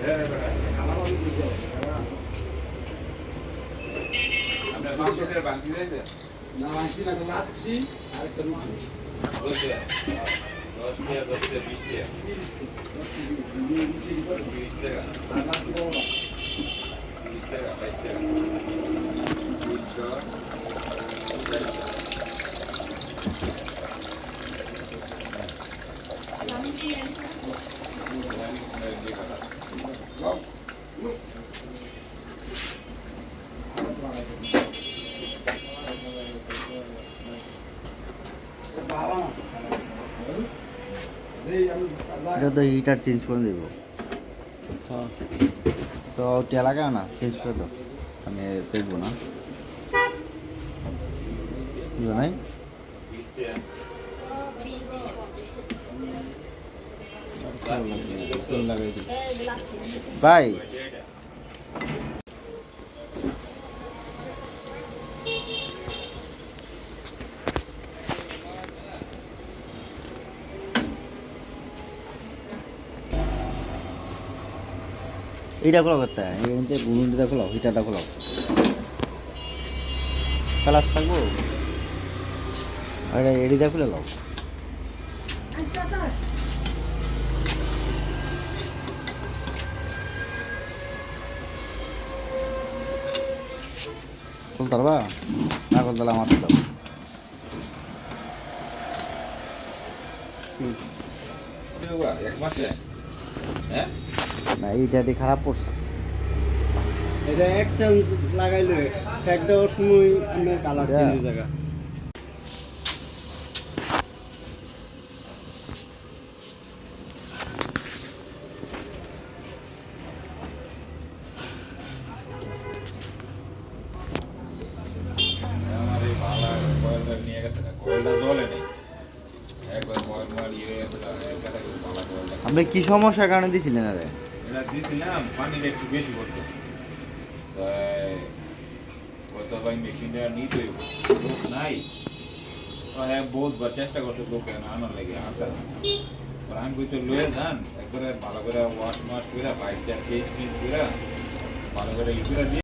আপনার 500 টাকা বাকি দিয়েছে না বাকি না লাচ্ছি আর একটা রুটি 10 টাকা 10 টাকা 20 টাকা 20 টাকা আর লাচ্ছি বড় না 20 টাকা 22 টাকা এটা তো হিটার চেঞ্জ করে দেব হ্যাঁ তো ওটা লাগাও না চেঞ্জ করে দাও আমি দেখবো না বুঝো নাই 20 টাকা লাগাই দিই ভাই এইটা খোলা করতে হয় এইটা গুনুটা খোলাও হিটারটা খোলাও ক্লাস থাকবো আর এডিটা খুলে লাও খুলতে পারবা না খুলতে পারলে আমার দাও এক মাসে হ্যাঁ না এইটা দিয়ে খারাপ পড়ছে এটা এক চান্স লাগাইলে সেট দেওয়ার সময় আপনার কালার চেঞ্জ হয়ে যাবে আমার এই ভালো কয়েলটা নিয়ে গেছে না কয়েলটা জ্বলে নেই একবার কয়েল মার ইয়ে গেছে না একটা ভালো কয়েলটা আপনি কি সমস্যার কারণে দিছিলেন আরে এটা দিছিলাম পানিটা একটু বেশি পড়তো তাই কত ভাই মেশিনটা নিতে হইব লোক নাই ও হ্যাঁ বহুতবার চেষ্টা করছে লোক আনার লাগে আনতে না আর আমি বলতে লয়ে যান একবারে ভালো করে ওয়াশ মাশ করে বাইকটা চেঞ্জ করে ভালো করে ই করে দিয়ে